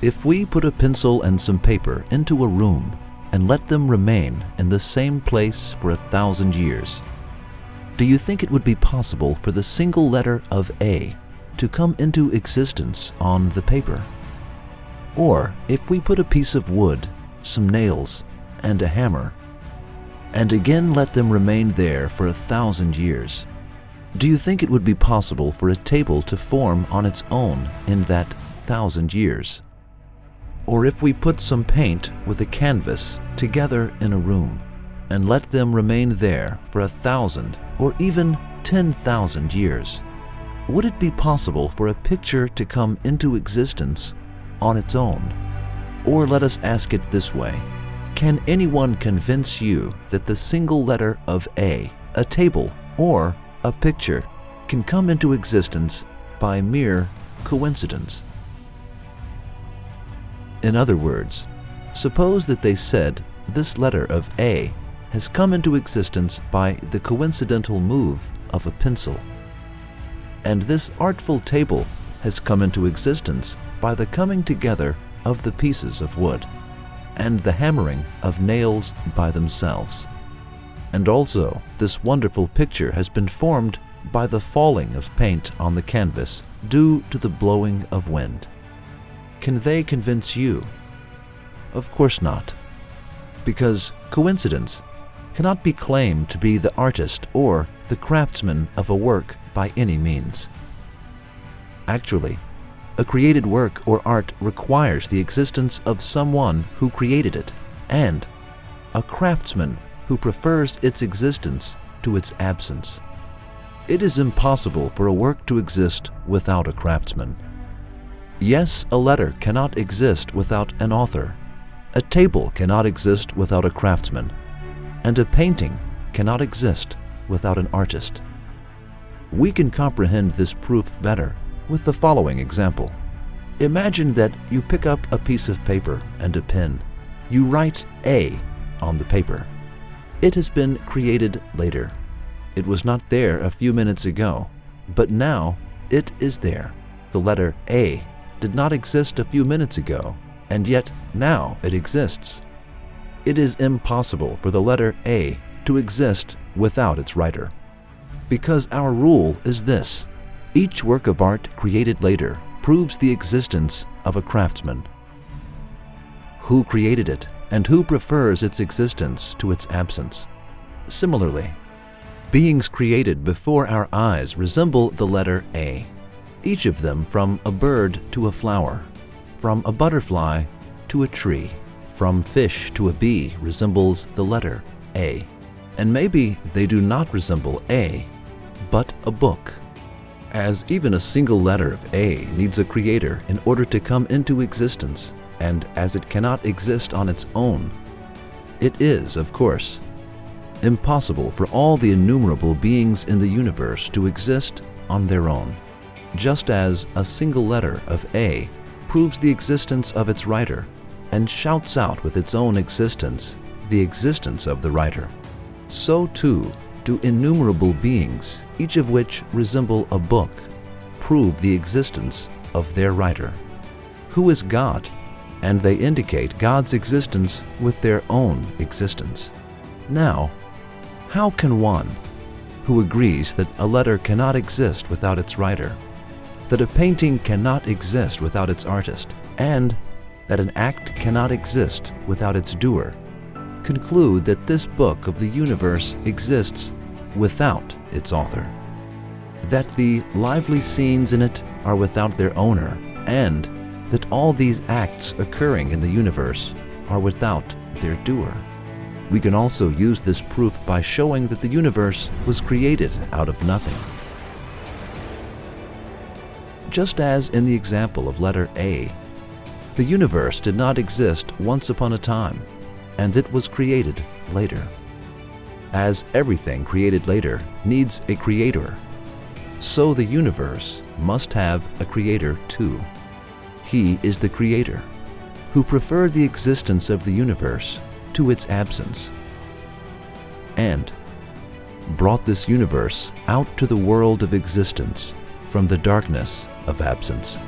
If we put a pencil and some paper into a room and let them remain in the same place for 1,000 years, do you think it would be possible for the single letter of A to come into existence on the paper? Or if we put a piece of wood, some nails, and a hammer, and again let them remain there for 1,000 years, do you think it would be possible for a table to form on its own in that 1,000 years? Or if we put some paint with a canvas together in a room and let them remain there for 1,000 or even 10,000 years, would it be possible for a picture to come into existence on its own? Or let us ask it this way: can anyone convince you that the single letter of A, a table, or a picture can come into existence by mere coincidence? In other words, suppose that they said this letter of A has come into existence by the coincidental move of a pencil, and this artful table has come into existence by the coming together of the pieces of wood and the hammering of nails by themselves. And also, this wonderful picture has been formed by the falling of paint on the canvas due to the blowing of wind. Can they convince you? Of course not, because coincidence cannot be claimed to be the artist or the craftsman of a work by any means. Actually, a created work or art requires the existence of someone who created it, and a craftsman who prefers its existence to its absence. It is impossible for a work to exist without a craftsman. Yes, a letter cannot exist without an author, a table cannot exist without a craftsman, and a painting cannot exist without an artist. We can comprehend this proof better with the following example. Imagine that you pick up a piece of paper and a pen. You write A on the paper. It has been created later. It was not there a few minutes ago, but now it is there. The letter A did not exist a few minutes ago, and yet now it exists. It is impossible for the letter A to exist without its writer, because our rule is this: each work of art created later proves the existence of a craftsman. Who created it and who prefers its existence to its absence? Similarly, beings created before our eyes resemble the letter A, each of them from a bird to a flower, from a butterfly to a tree, from fish to a bee resembles the letter A. And maybe they do not resemble A, but a book. As even a single letter of A needs a creator in order to come into existence, and as it cannot exist on its own, it is, of course, impossible for all the innumerable beings in the universe to exist on their own. Just as a single letter of A proves the existence of its writer and shouts out with its own existence the existence of the writer, so too do innumerable beings, each of which resemble a book, prove the existence of their writer, who is God, and they indicate God's existence with their own existence. Now, how can one who agrees that a letter cannot exist without its writer, that a painting cannot exist without its artist, and that an act cannot exist without its doer, conclude that this book of the universe exists without its author, that the lively scenes in it are without their owner, and that all these acts occurring in the universe are without their doer? We can also use this proof by showing that the universe was created out of nothing. Just as in the example of letter A, the universe did not exist once upon a time, and it was created later. As everything created later needs a creator, so the universe must have a creator too. He is the creator, who preferred the existence of the universe to its absence, and brought this universe out to the world of existence from the darkness of absence.